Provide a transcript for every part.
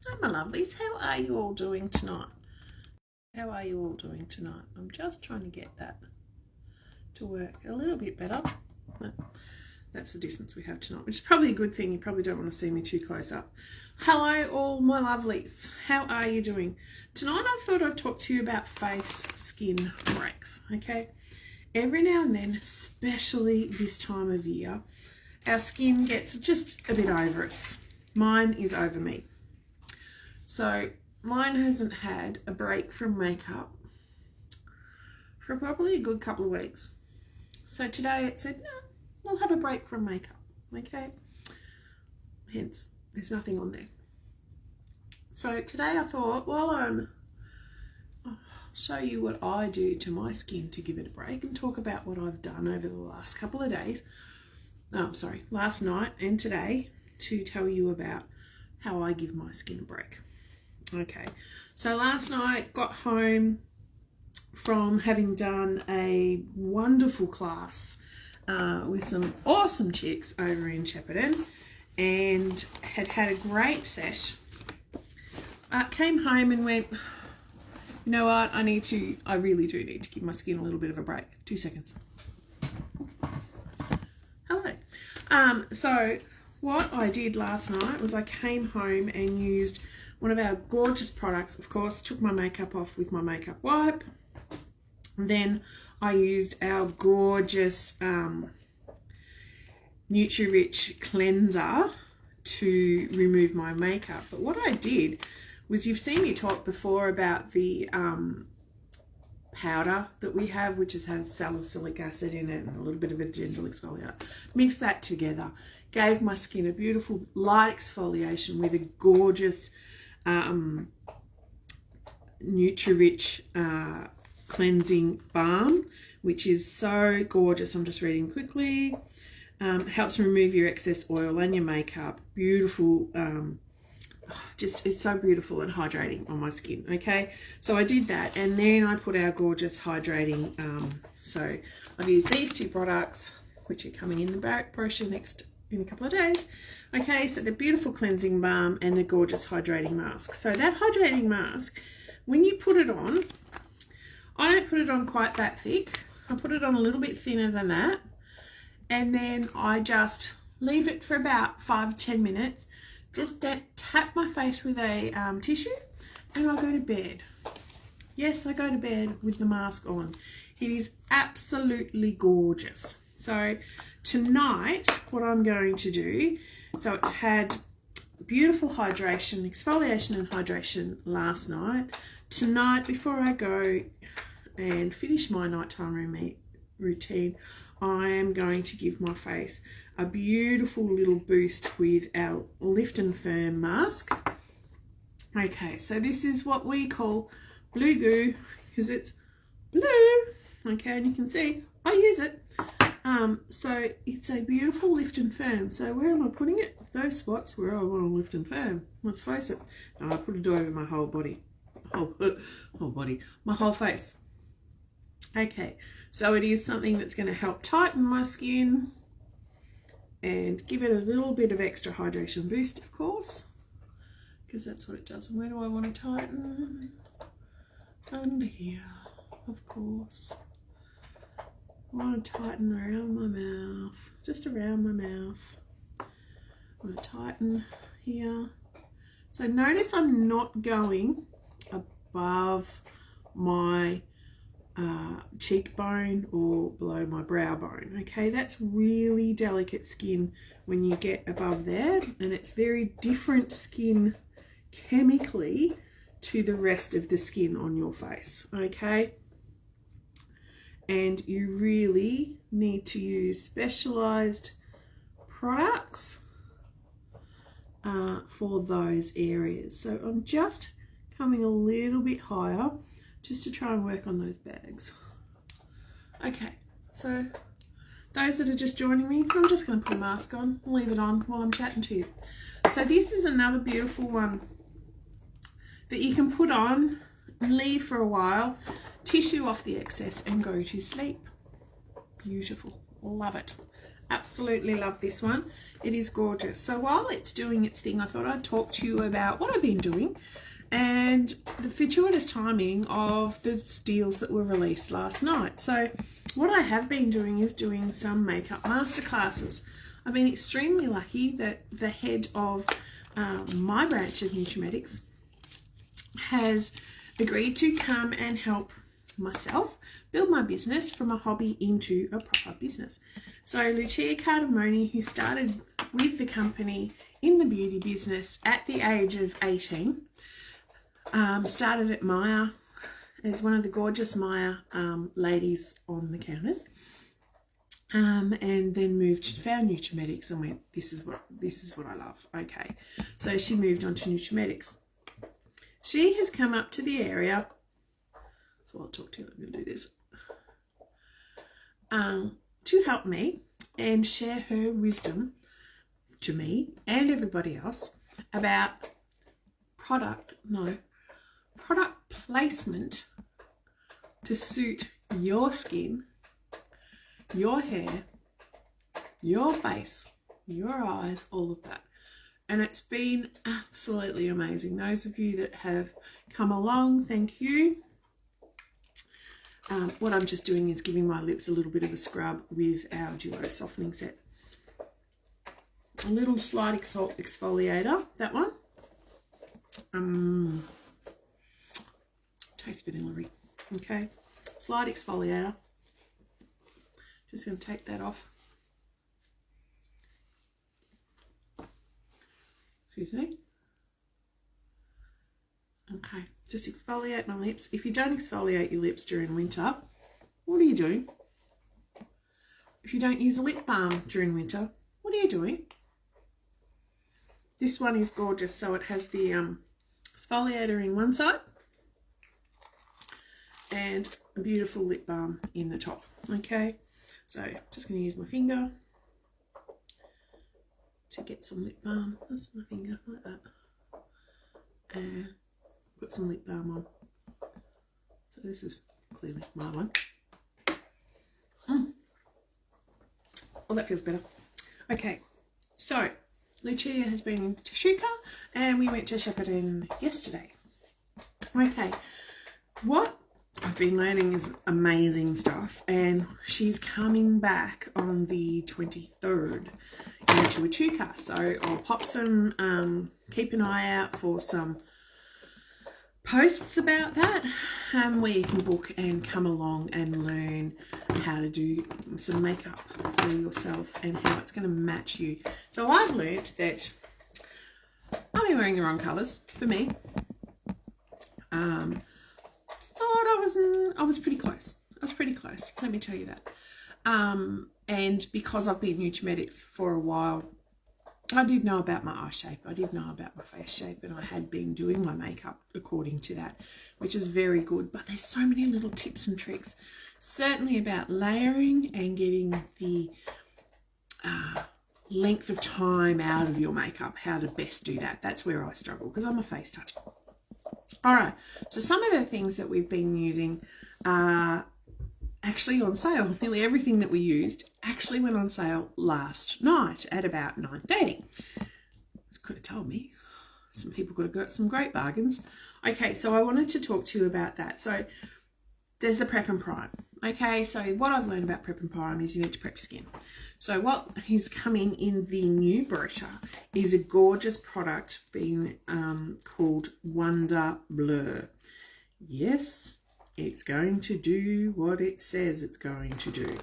Hi, my lovelies. How are you all doing tonight? How are you all doing tonight? I'm just trying to get that to work a little bit better. That's the distance we have tonight, which is probably a good thing. You probably don't want to see me too close up. Hello, all my lovelies. How are you doing? Tonight I thought I'd talk to you about face skin breaks, okay? Every now and then, especially this time of year, our skin gets just a bit over us. Mine is over me. So mine hasn't had a break from makeup for probably a good couple of weeks. So today it said, no, we'll have a break from makeup, okay? Hence, there's nothing on there. So today I thought, well, I'll show you what I do to my skin to give it a break and talk about what I've done over the last couple of days. Last night and today to tell you about how I give my skin a break. Okay, so last night got home from having done a wonderful class with some awesome chicks over in Shepparton and had a great sesh. Came home and went, you know what, I really do need to give my skin a little bit of a break. 2 seconds. Hello. So what I did last night was I came home and used one of our gorgeous products. Of course, took my makeup off with my makeup wipe. Then I used our gorgeous Nutri-Rich cleanser to remove my makeup. But what I did was, you've seen me talk before about the powder that we have, which has salicylic acid in it and a little bit of a gentle exfoliator. Mix that together. Gave my skin a beautiful light exfoliation with a gorgeous Nutri-Rich cleansing balm, which is so gorgeous. I'm just reading quickly. Helps remove your excess oil and your makeup. Beautiful. It's so beautiful and hydrating on my skin. Okay, so I did that, and then I put our gorgeous hydrating. So I've used these two products, which are coming in the brochure next in a couple of days. Okay, so the beautiful cleansing balm and the gorgeous hydrating mask. So that hydrating mask, when you put it on, I don't put it on quite that thick. I put it on a little bit thinner than that, and then I just leave it for about 5 to 10 minutes. Just tap my face with a tissue, and I go to bed. Yes, I go to bed with the mask on. It is absolutely gorgeous. So tonight, what I'm going to do, so it's had beautiful hydration, exfoliation and hydration last night. Tonight, before I go and finish my nighttime routine, I am going to give my face a beautiful little boost with our Lift and Firm mask. Okay, so this is what we call Blue Goo, because it's blue. Okay, and you can see I use it. So it's a beautiful Lift and Firm. So where am I putting it? Those spots where I want to lift and firm. Let's face it. I put it over my whole body. My whole face. Okay, so it is something that's going to help tighten my skin and give it a little bit of extra hydration boost, of course, because that's what it does. And where do I want to tighten? Under here, of course. I want to tighten around my mouth, just around my mouth. I want to tighten here. So notice I'm not going above my cheekbone or below my brow bone. Okay, that's really delicate skin when you get above there, and it's very different skin chemically to the rest of the skin on your face. Okay, and you really need to use specialized products for those areas. So I'm just coming a little bit higher just to try and work on those bags. Okay, so those that are just joining me, I'm just going to put a mask on and leave it on while I'm chatting to you. So this is another beautiful one that you can put on, leave for a while, tissue off the excess and go to sleep. Beautiful. Love it. Absolutely love this one. It is gorgeous. So while it's doing its thing, I thought I'd talk to you about what I've been doing and the fortuitous timing of the deals that were released last night. So what I have been doing is doing some makeup masterclasses. I've been extremely lucky that the head of my branch of Nutrimetics has agreed to come and help myself build my business from a hobby into a proper business. So Lucia Cardamone, who started with the company in the beauty business at the age of 18, started at Maya as one of the gorgeous Maya ladies on the counters, and then found Nutrimetics and went, this is what I love. Okay, so she moved on to Nutrimetics. She has come up to the area. So I'll talk to you. I'm going to do this to help me and share her wisdom to me and everybody else about product placement to suit your skin, your hair, your face, your eyes, all of that. And it's been absolutely amazing. Those of you that have come along, thank you. What I'm just doing is giving my lips a little bit of a scrub with our Duo Softening Set. A little slight exfoliator, that one. Tastes vanilla-y. Okay, slight exfoliator. Just going to take that off. Excuse me. Okay, just exfoliate my lips. If you don't exfoliate your lips during winter, what are you doing? If you don't use a lip balm during winter, what are you doing? This one is gorgeous. So it has the exfoliator in one side and a beautiful lip balm in the top. Okay, so just going to use my finger to get some lip balm. Just my finger like that. And put some lip balm on. So this is clearly my one. Oh, that feels better. Okay, so Lucia has been in Teshuka and we went to Shepparton yesterday. Okay, what I've been learning is amazing stuff, and she's coming back on the 23rd into Echuca. So I'll pop some, keep an eye out for some posts about that, where you can book and come along and learn how to do some makeup for yourself and how it's going to match you. So I've learnt that I've been wearing the wrong colours for me. Thought I was pretty close. I was pretty close, let me tell you that. And because I've been Nutrimetics for a while, I did know about my eye shape, I did know about my face shape, and I had been doing my makeup according to that, which is very good. But there's so many little tips and tricks, certainly about layering and getting the length of time out of your makeup, how to best do that. That's where I struggle because I'm a face toucher. All right, so some of the things that we've been using are actually on sale. Nearly everything that we used actually went on sale last night at about 9:30. Could have told me. Some people could have got some great bargains. Okay, so I wanted to talk to you about that. So there's the prep and prime. Okay, so what I've learned about prep and prime is you need to prep your skin. So what is coming in the new brochure is a gorgeous product being called Wonder Blur. Yes, it's going to do what it says it's going to do.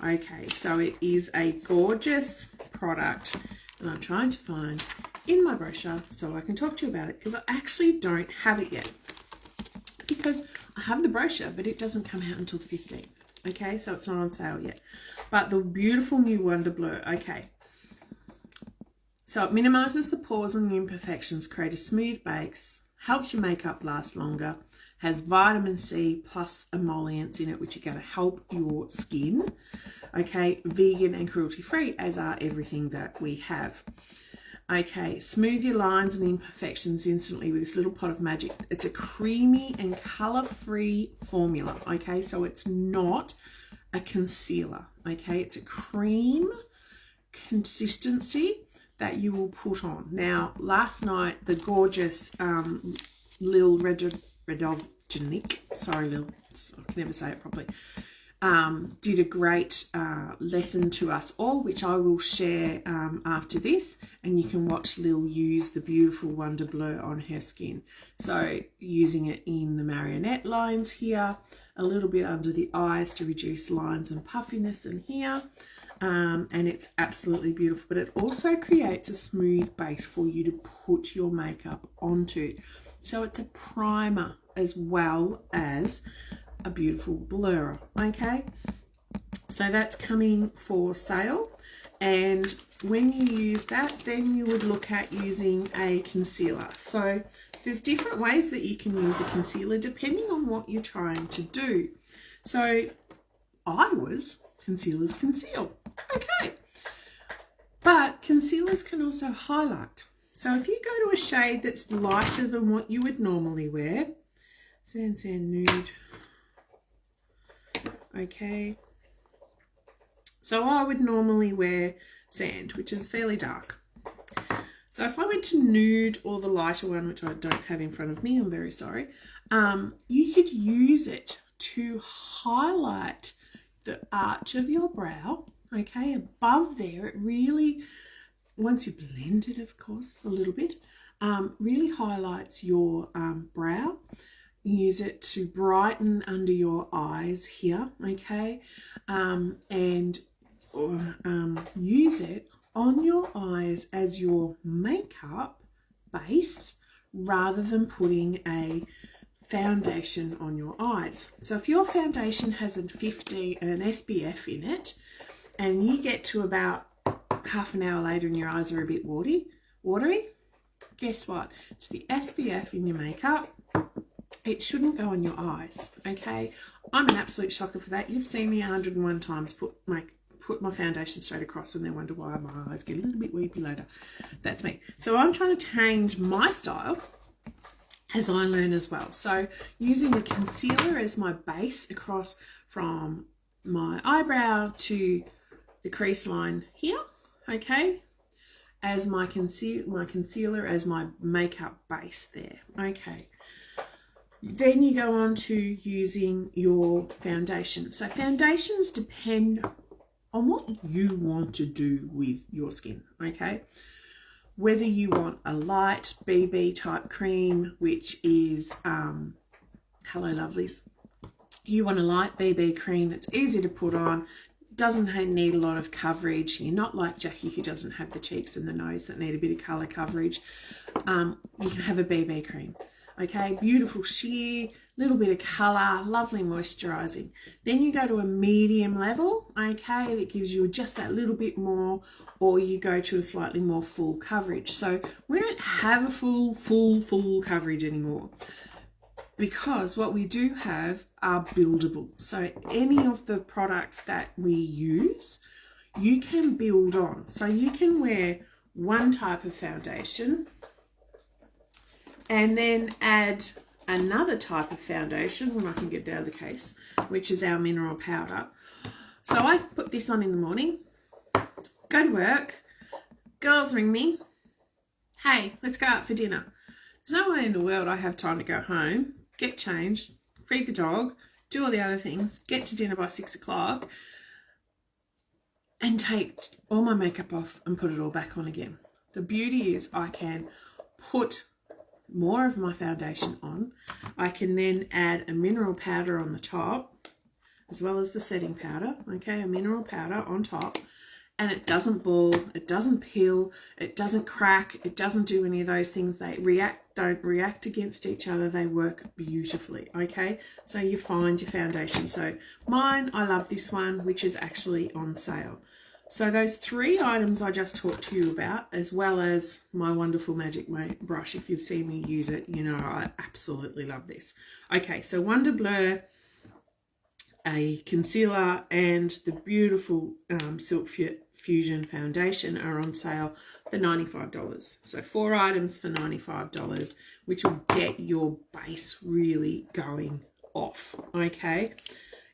Okay, so it is a gorgeous product, and I'm trying to find in my brochure so I can talk to you about it, because I actually don't have it yet, because I have the brochure but it doesn't come out until the 15th. Okay, so it's not on sale yet. But the beautiful new Wonder Blur. Okay, so it minimises the pores and the imperfections, create a smooth base, helps your makeup last longer, has vitamin C plus emollients in it, which are going to help your skin. Okay, vegan and cruelty free, as are everything that we have. Okay, smooth your lines and imperfections instantly with this little pot of magic. It's a creamy and colour-free formula. Okay, so it's not a concealer. Okay, it's a cream consistency that you will put on. Now, last night, the gorgeous Lil Redovnik, sorry Lil, I can never say it properly, did a great lesson to us all, which I will share after this, and you can watch Lil use the beautiful Wonder Blur on her skin. So using it in the marionette lines here, a little bit under the eyes to reduce lines and puffiness in here, and it's absolutely beautiful, but it also creates a smooth base for you to put your makeup onto. So it's a primer as well as a beautiful blur. Okay, so that's coming for sale, and when you use that, then you would look at using a concealer. So there's different ways that you can use a concealer depending on what you're trying to do. So concealers conceal, okay, but concealers can also highlight. So if you go to a shade that's lighter than what you would normally wear, Sand Nude, okay, so I would normally wear Sand, which is fairly dark. So if I went to Nude or the lighter one, which I don't have in front of me, I'm very sorry, you could use it to highlight the arch of your brow, okay, above there. It really, once you blend it, of course, a little bit, really highlights your brow. Use it to brighten under your eyes here, okay, and use it on your eyes as your makeup base rather than putting a foundation on your eyes. So if your foundation has an SPF in it and you get to about half an hour later and your eyes are a bit watery, guess what? It's the SPF in your makeup. It shouldn't go on your eyes, okay? I'm an absolute shocker for that. You've seen me 101 times put my foundation straight across and then wonder why my eyes get a little bit weepy later. That's me. So I'm trying to change my style as I learn as well. So using the concealer as my base across from my eyebrow to the crease line here, okay, as my concealer as my makeup base there, okay. Then you go on to using your foundation. So foundations depend on what you want to do with your skin, okay? Whether you want a light BB type cream, which is, hello lovelies, you want a light BB cream that's easy to put on, doesn't need a lot of coverage. You're not like Jackie, who doesn't have the cheeks and the nose that need a bit of colour coverage. You can have a BB cream. Okay, beautiful sheer, little bit of colour, lovely moisturising. Then you go to a medium level, okay, that gives you just that little bit more, or you go to a slightly more full coverage. So we don't have a full coverage anymore, because what we do have are buildable. So any of the products that we use, you can build on. So you can wear one type of foundation and then add another type of foundation when I can get it out of the case, which is our mineral powder. So I put this on in the morning, go to work, girls ring me, hey, let's go out for dinner. There's no way in the world I have time to go home, get changed, feed the dog, do all the other things, get to dinner by 6 o'clock, and take all my makeup off and put it all back on again. The beauty is I can put more of my foundation on. I can then add a mineral powder on the top as well as the setting powder, okay, a mineral powder on top, and it doesn't ball, it doesn't peel, it doesn't crack, it doesn't do any of those things. They don't react against each other, they work beautifully, okay? So you find your foundation. So mine, I love this one, which is actually on sale. So those 3 items I just talked to you about, as well as my wonderful Magic brush, if you've seen me use it, you know I absolutely love this. Okay, so Wonder Blur, a concealer, and the beautiful Silk Fusion foundation are on sale for $95. So 4 items for $95, which will get your base really going off, okay?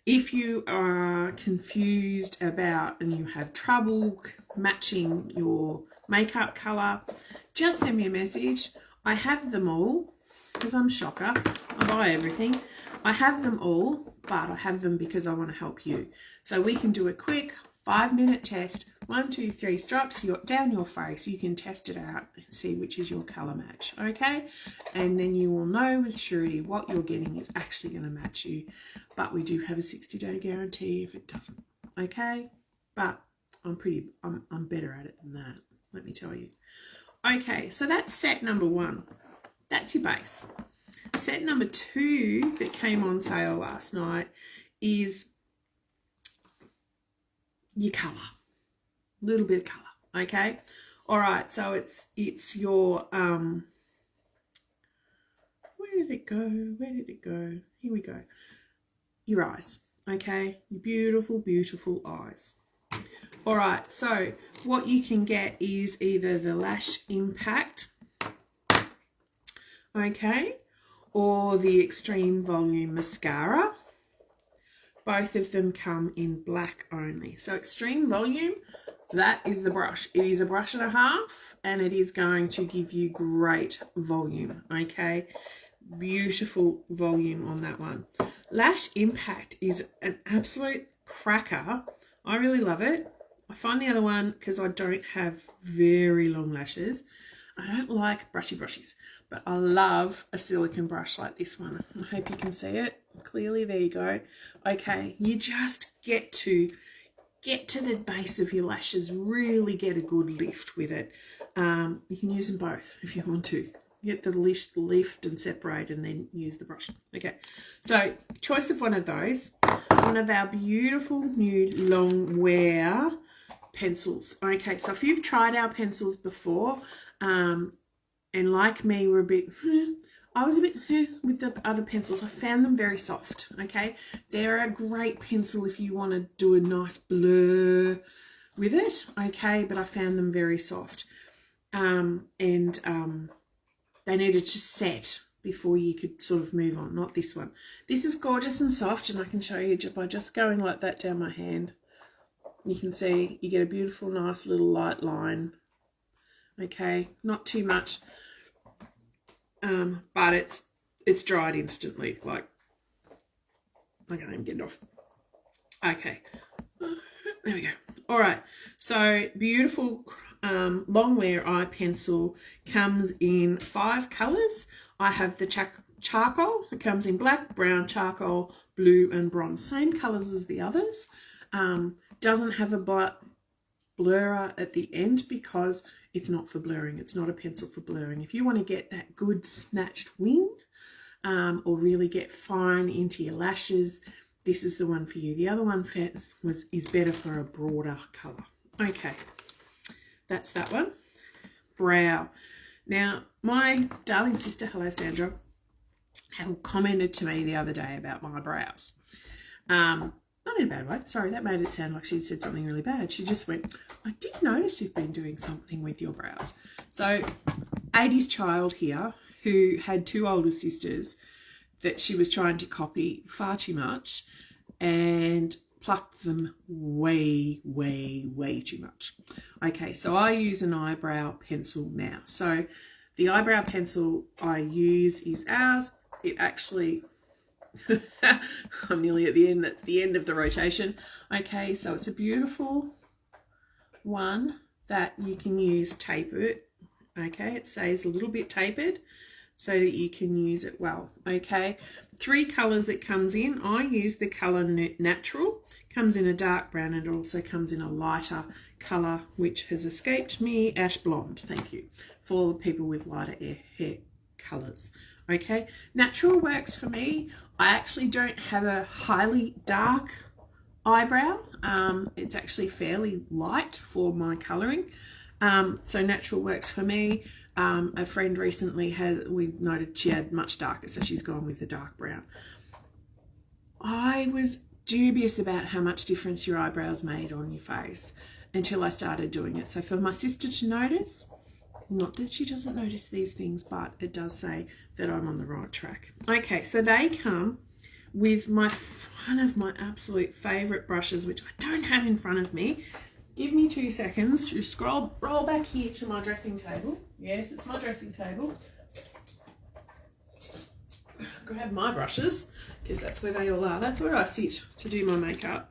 If you are confused about and you have trouble matching your makeup colour, just send me a message. I have them all because I'm shocker. I buy everything. I have them all, but I have them because I want to help you. So we can do a quick 5-minute test. 1, 2, 3 stripes down your face. You can test it out and see which is your colour match, okay? And then you will know with surety what you're getting is actually going to match you. But we do have a 60-day guarantee if it doesn't, okay? But I'm better at it than that, let me tell you. Okay, so that's set number 1. That's your base. Set number 2 that came on sale last night is your colour. A little bit of colour, okay? All right, so it's your, where did it go? Where did it go? Here we go. Your eyes, okay? Your beautiful, beautiful eyes. All right, so what you can get is either the Lash Impact, okay, or the Extreme Volume Mascara. Both of them come in black only. So Extreme Volume, that is the brush. It is a brush and a half, and it is going to give you great volume, okay? Beautiful volume on that one. Lash Impact is an absolute cracker. I really love it. I find the other one, because I don't have very long lashes, I don't like brushy brushies, but I love a silicone brush like this one. I hope you can see it clearly. There you go. Okay, you just get to the base of your lashes, really get a good lift with it. You can use them both if you want to. Get the lift and separate and then use the brush. Okay, so choice of one of those. One of our beautiful new long wear pencils. Okay, so if you've tried our pencils before, and like me, were a bit, I was a bit with the other pencils. I found them very soft, okay? They're a great pencil if you want to do a nice blur with it, okay? But I found them very soft. They needed to set before you could sort of move on, not this one. This is gorgeous and soft, and I can show you by just going like that down my hand. You can see you get a beautiful, nice little light line. Okay, not too much, but it's dried instantly. Like, I can't even get it off. Okay, there we go. All right, so beautiful long wear eye pencil comes in 5 colours. I have the charcoal. It comes in black, brown, charcoal, blue, and bronze. Same colours as the others. Doesn't have a blurrer at the end because it's not for blurring. It's not a pencil for blurring. If you want to get that good snatched wing, or really get fine into your lashes, this is the one for you. The other one is better for a broader colour. Okay, that's that one. Brow. Now, my darling sister, hello Sandra, commented to me the other day about my brows. Not in a bad way. Sorry, that made it sound like she said something really bad. She just went, I did notice you've been doing something with your brows. So, 80s child here who had 2 older sisters that she was trying to copy far too much and plucked them way, way, way too much. Okay, so I use an eyebrow pencil now. So, the eyebrow pencil I use is ours. It actually... I'm nearly at the end. That's the end of the rotation. Okay, so it's a beautiful one that you can use tapered. Okay, it stays a little bit tapered so that you can use it well. Okay, 3 colours it comes in. I use the colour Natural. It comes in a dark brown and it also comes in a lighter colour, which has escaped me, ash blonde. Thank you. For the people with lighter hair colours. Okay, Natural works for me. I actually don't have a highly dark eyebrow. It's actually fairly light for my colouring. So Natural works for me. A friend recently we noted she had much darker, so she's gone with a dark brown. I was dubious about how much difference your eyebrows made on your face until I started doing it. So for my sister to notice, not that she doesn't notice these things, but it does say that I'm on the right track. Okay, so they come with one of my absolute favourite brushes, which I don't have in front of me. Give me 2 seconds to roll back here to my dressing table. Yes, it's my dressing table. Grab my brushes, because that's where they all are. That's where I sit to do my makeup.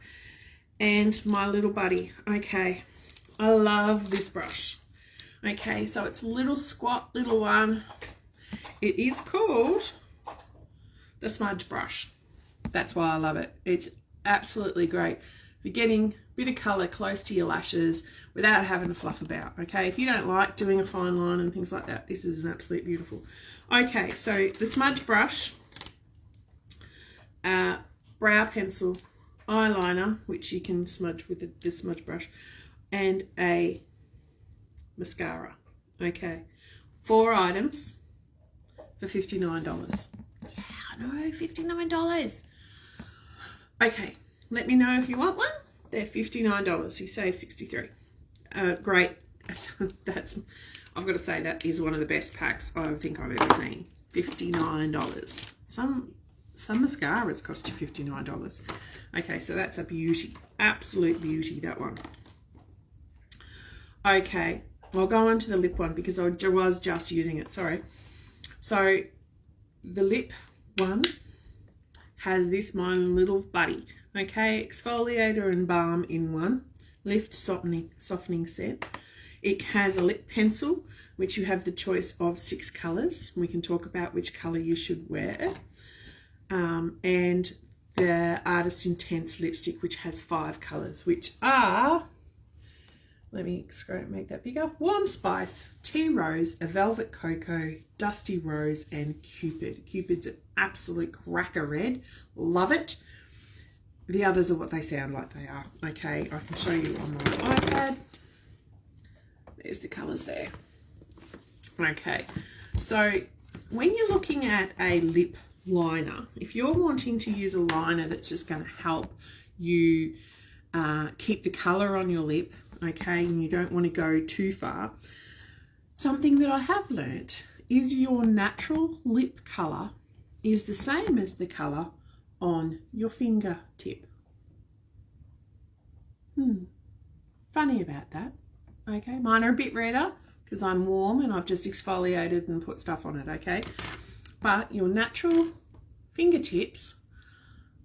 And my little buddy. Okay, I love this brush. Okay, so it's a little squat little one. It is called the Smudge Brush. That's why I love it. It's absolutely great for getting a bit of colour close to your lashes without having to fluff about. Okay, if you don't like doing a fine line and things like that, this is an absolute beautiful. Okay, so the Smudge Brush, brow pencil, eyeliner, which you can smudge with the Smudge Brush, and a mascara. Okay, 4 items for $59. Yeah, I know, $59. Okay, let me know if you want one. They're $59. You save $63. Great. I've got to say, that is one of the best packs I think I've ever seen. $59. Some mascaras cost you $59. Okay, so that's a beauty. Absolute beauty, that one. Okay, I'll go on to the lip one because I was just using it. Sorry. So the lip one has this my little buddy. Okay, exfoliator and balm in one. Lift softening set. It has a lip pencil, which you have the choice of 6 colours. We can talk about which colour you should wear. And the Artist Intense lipstick, which has 5 colours, which are, let me make that bigger, Warm Spice, Tea Rose, a Velvet Cocoa, Dusty Rose, and Cupid. Cupid's an absolute cracker red. Love it. The others are what they sound like they are. Okay, I can show you on my iPad. There's the colours there. Okay, so when you're looking at a lip liner, if you're wanting to use a liner that's just going to help you keep the colour on your lip, okay, and you don't want to go too far, something that I have learnt is your natural lip colour is the same as the colour on your fingertip. Funny about that. Okay, mine are a bit redder because I'm warm and I've just exfoliated and put stuff on it, okay? But your natural fingertips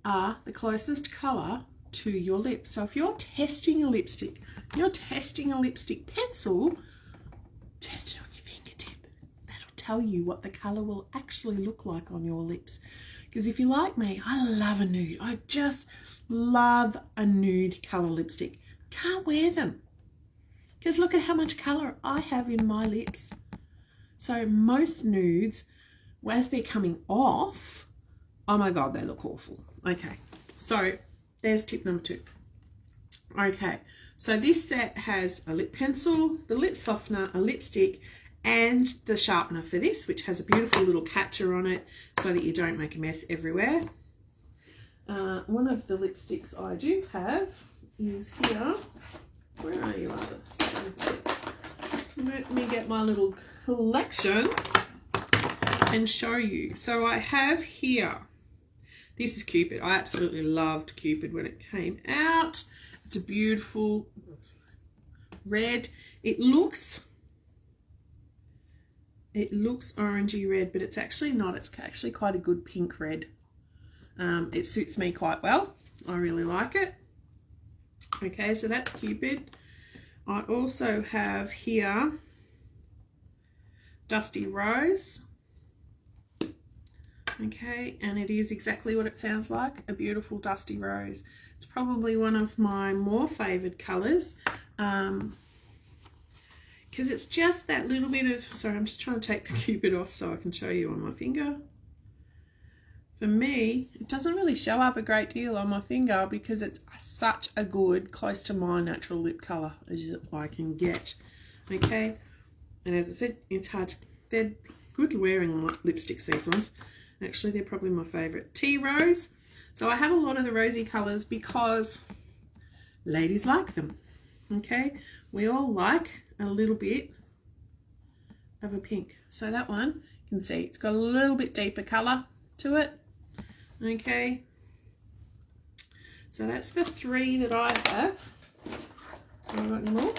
are the closest colour to your lip. So if you're testing a lipstick, you're testing a lipstick pencil, test it on your fingertip. That'll tell you what the colour will actually look like on your lips. Because if you're like me, I love a nude. I just love a nude colour lipstick. Can't wear them because look at how much colour I have in my lips. So most nudes, as they're coming off, oh my God, they look awful. Okay, so there's tip number 2. Okay, so this set has a lip pencil, the lip softener, a lipstick, and the sharpener for this, which has a beautiful little catcher on it so that you don't make a mess everywhere. One of the lipsticks I do have is here. Where are you, other lips? Let me get my little collection and show you. So I have here, this is Cupid. I absolutely loved Cupid when it came out. It's a beautiful red. It looks orangey red, but it's actually not. It's actually quite a good pink red. It suits me quite well. I really like it. Okay, so that's Cupid. I also have here Dusty Rose. Okay, and it is exactly what it sounds like, a beautiful dusty rose. It's probably one of my more favoured colours because it's just that little bit of, sorry, I'm just trying to take the Cupid off so I can show you on my finger. For me, it doesn't really show up a great deal on my finger because it's such a good, close to my natural lip colour as I can get. Okay, and as I said, it's hard to, they're good wearing lipsticks, these ones. Actually, they're probably my favourite. Tea Rose. So I have a lot of the rosy colours because ladies like them. Okay, we all like a little bit of a pink. So that one, you can see it's got a little bit deeper colour to it. Okay, so that's the 3 that I have. Have I got any more?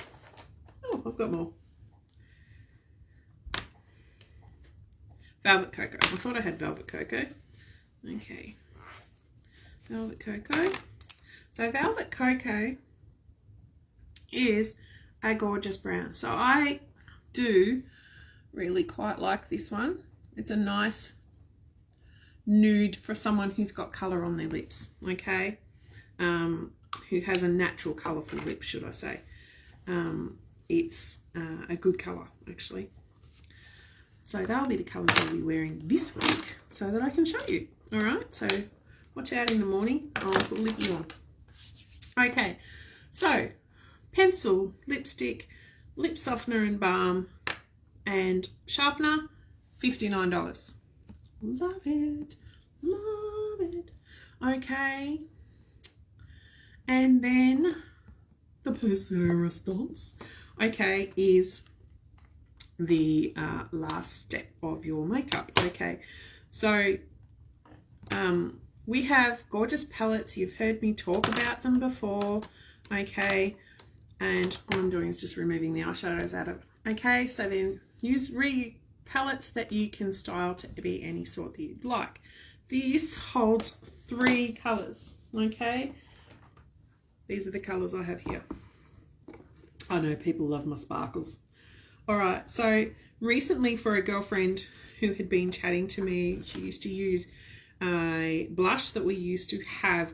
Oh, I've got more. Velvet Cocoa. I thought I had Velvet Cocoa. Okay, Velvet Cocoa. So Velvet Cocoa is a gorgeous brown. So I do really quite like this one. It's a nice nude for someone who's got colour on their lips, okay? Who has a natural colourful lip, should I say. It's a good colour, actually. So that'll be the colours I'll be wearing this week so that I can show you. All right, so watch out in the morning. I'll put lippy on. Okay, so pencil, lipstick, lip softener and balm, and sharpener, $59. Love it, love it. Okay, and then the personal response, okay, is the last step of your makeup. Okay, so we have gorgeous palettes. You've heard me talk about them before. Okay, and all I'm doing is just removing the eyeshadows out of it. Okay, so then use palettes that you can style to be any sort that you'd like. This holds 3 colours. Okay, these are the colours I have here. I know people love my sparkles. All right, so recently for a girlfriend who had been chatting to me, she used to use a blush that we used to have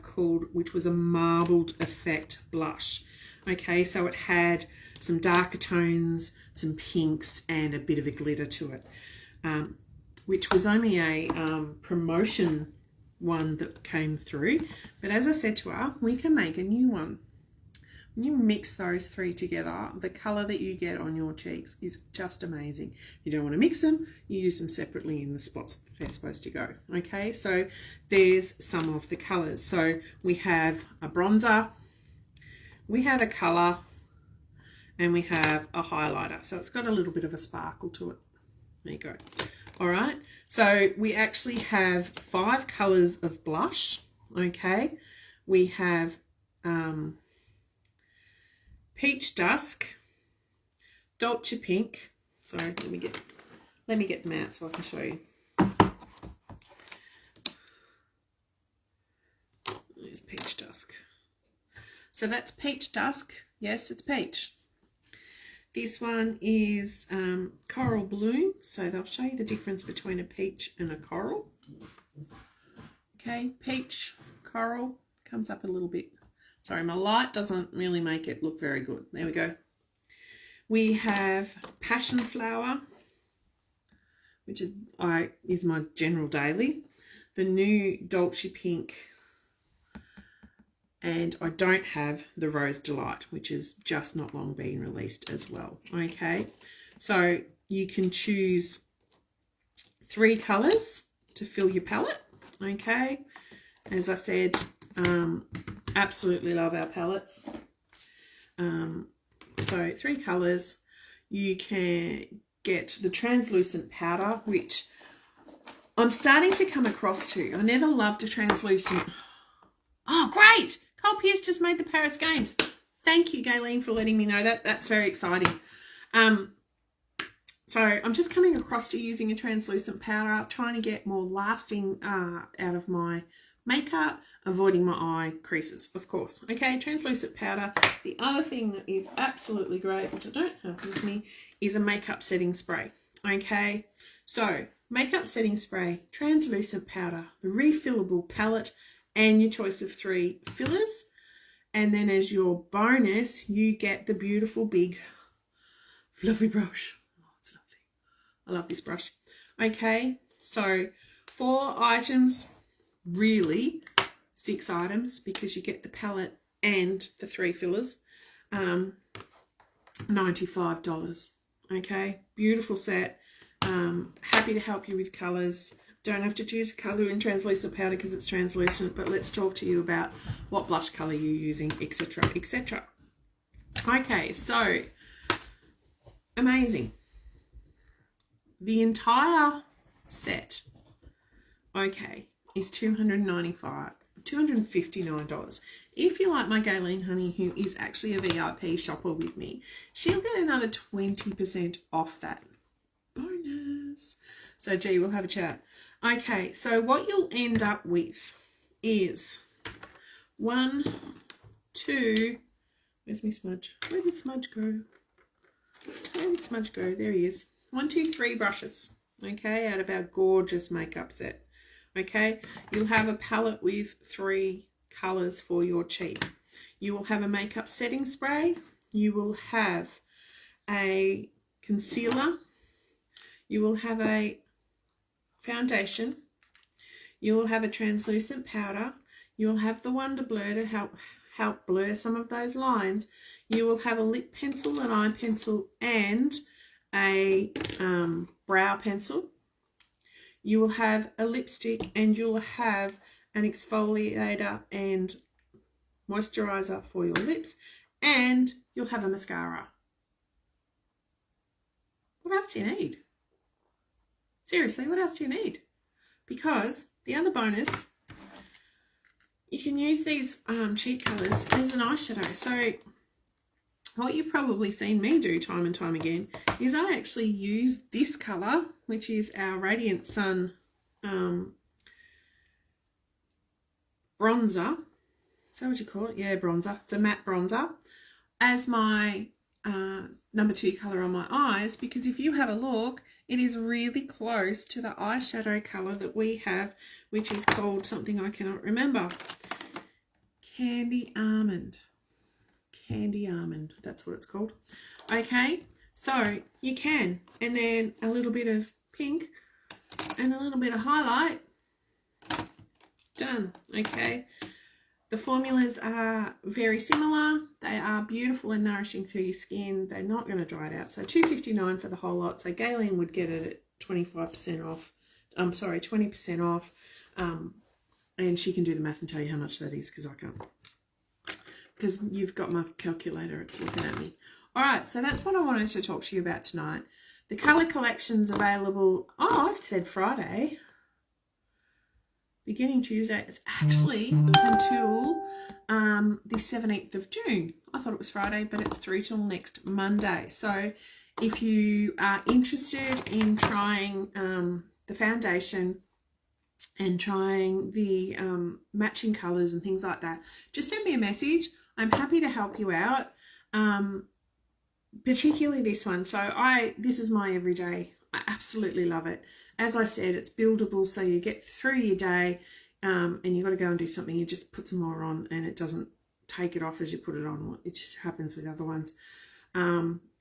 which was a marbled effect blush. Okay, so it had some darker tones, some pinks, and a bit of a glitter to it, which was only a promotion one that came through. But as I said to her, we can make a new one. When you mix those 3 together, the colour that you get on your cheeks is just amazing. If you don't want to mix them, you use them separately in the spots that they're supposed to go. Okay, so there's some of the colours. So we have a bronzer, we have a colour, and we have a highlighter. So it's got a little bit of a sparkle to it. There you go. All right, so we actually have 5 colours of blush. Okay, we have Peach Dusk, Dolce Pink. Sorry, let me get them out so I can show you. There's Peach Dusk. So that's Peach Dusk. Yes, it's peach. This one is Coral Bloom. So they'll show you the difference between a peach and a coral. Okay, peach, coral, comes up a little bit. Sorry, my light doesn't really make it look very good. There we go. We have Passion Flower, which is my general daily. The new Dolce Pink. And I don't have the Rose Delight, which is just not long been released as well. Okay, so you can choose 3 colours to fill your palette. Okay, as I said, absolutely love our palettes. So 3 colours. You can get the translucent powder, which I'm starting to come across to. I never loved a translucent. Oh, great! Cole Pierce just made the Paris Games. Thank you, Gayleen, for letting me know that. That's very exciting. So I'm just coming across to using a translucent powder, trying to get more lasting out of my makeup, avoiding my eye creases, of course. Okay, translucent powder. The other thing that is absolutely great, which I don't have with me, is a makeup setting spray. Okay, so makeup setting spray, translucent powder, the refillable palette, and your choice of 3 fillers. And then as your bonus, you get the beautiful big fluffy brush. Oh, it's lovely. I love this brush. Okay, so 4 items, really 6 items, because you get the palette and the 3 fillers. $95. Okay, beautiful set. Happy to help you with colours. Don't have to choose a colour in translucent powder because it's translucent, but let's talk to you about what blush colour you're using, etc, etc. Okay, so amazing. The entire set. Okay, is $259. If you like my Gayleen Honey, who is actually a VIP shopper with me, she'll get another 20% off that. Bonus. So G, we'll have a chat. Okay, so what you'll end up with is 1, 2, where's my smudge? Where did smudge go? Where did smudge go? There he is. 1, 2, 3 brushes, okay, out of our gorgeous makeup set. Okay, you'll have a palette with 3 colours for your cheek. You will have a makeup setting spray. You will have a concealer. You will have a foundation. You will have a translucent powder. You will have the Wonder Blur to help blur some of those lines. You will have a lip pencil, an eye pencil, and a brow pencil. You will have a lipstick, and you'll have an exfoliator and moisturizer for your lips, and you'll have a mascara. What else do you need? Seriously, what else do you need? Because the other bonus, you can use these cheek colours as an eyeshadow. So what you've probably seen me do time and time again is I actually use this colour, which is our Radiant Sun bronzer. Is that what you call it? Yeah, bronzer. It's a matte bronzer as my number 2 colour on my eyes, because if you have a look, it is really close to the eyeshadow colour that we have, which is called something I cannot remember. Candy Almond. Candy Almond, that's what it's called. Okay, so you can, and then a little bit of pink and a little bit of highlight. Done. Okay, the formulas are very similar. They are beautiful and nourishing for your skin. They're not going to dry it out. So $2.59 for the whole lot. So Gayleen would get it at 25% off. I'm sorry, 20% off. And she can do the math and tell you how much that is, because I can't. Because you've got my calculator, it's looking at me. All right, so that's what I wanted to talk to you about tonight. The colour collection's available, I said Friday, beginning Tuesday. It's actually until the 17th of June. I thought it was Friday, but it's through till next Monday. So if you are interested in trying the foundation and trying the matching colours and things like that, just send me a message. I'm happy to help you out, particularly this one. So this is my everyday. I absolutely love it. As I said, it's buildable, so you get through your day and you've got to go and do something. You just put some more on and it doesn't take it off as you put it on. It just happens with other ones.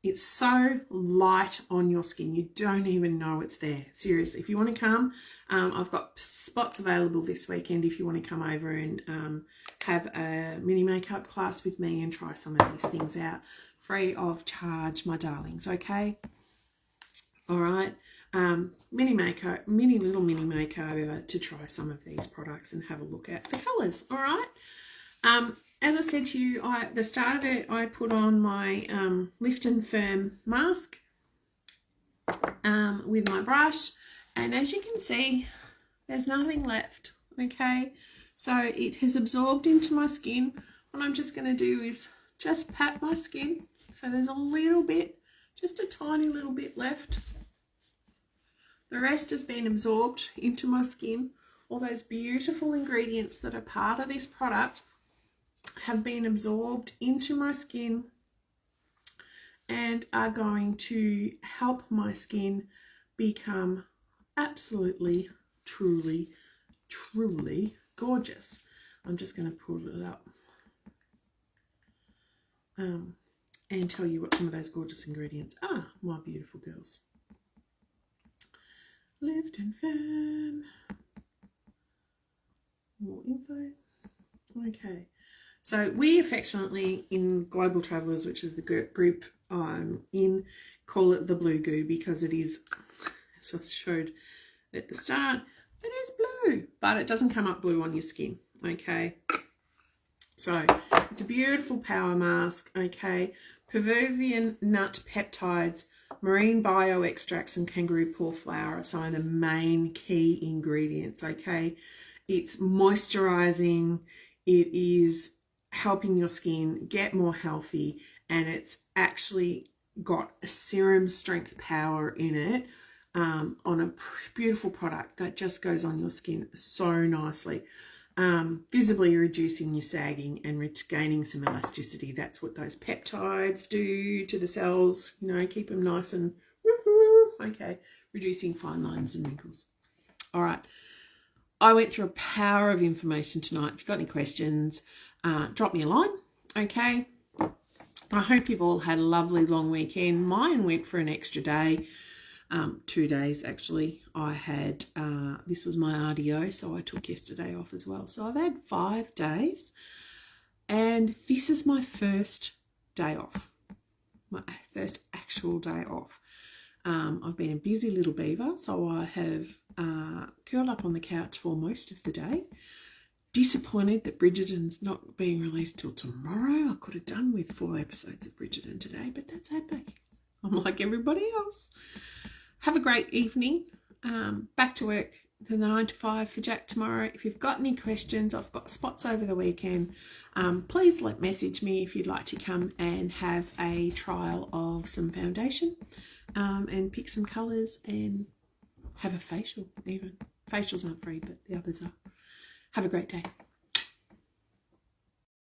It's so light on your skin, you don't even know it's there. Seriously, if you want to come, I've got spots available this weekend if you want to come over and have a mini makeup class with me and try some of these things out free of charge, my darlings. Okay, all right. Mini little mini makeover to try some of these products and have a look at the colours. All right. As I said to you, at the start of it, I put on my Lift and Firm mask with my brush, and as you can see, there's nothing left. Okay, so it has absorbed into my skin. What I'm just going to do is just pat my skin, so there's a little bit, just a tiny little bit left. The rest has been absorbed into my skin. All those beautiful ingredients that are part of this product have been absorbed into my skin and are going to help my skin become absolutely, truly, truly gorgeous. I'm just going to pull it up and tell you what some of those gorgeous ingredients are, my beautiful girls. Lift and Firm. More info. Okay. So we affectionately in Global Travellers, which is the group I'm in, call it the blue goo because it is, as I showed at the start, it is blue, but it doesn't come up blue on your skin, okay? So it's a beautiful power mask, okay? Peruvian nut peptides, marine bio extracts and kangaroo paw flower are some of the main key ingredients, okay? It's moisturizing, it is helping your skin get more healthy, and it's actually got a serum strength power in it, on a beautiful product that just goes on your skin so nicely. Visibly reducing your sagging and regaining some elasticity. That's what those peptides do to the cells, you know, keep them nice and okay, reducing fine lines and wrinkles. All right, I went through a power of information tonight. If you've got any questions, drop me a line, okay? I hope you've all had a lovely long weekend. Mine went for an extra day. 2 days actually. I had, this was my RDO, so I took yesterday off as well. So I've had 5 days, and this is my first day off, my first actual day off. I've been a busy little beaver, so I have curled up on the couch for most of the day. Disappointed that Bridgerton's not being released till tomorrow. I could have done with 4 episodes of Bridgerton today, but that's okay. I'm like everybody else. Have a great evening. Back to work, the 9 to 5 for Jack tomorrow. If you've got any questions, I've got spots over the weekend. Please message me if you'd like to come and have a trial of some foundation, and pick some colours and have a facial even. Facials aren't free, but the others are. Have a great day.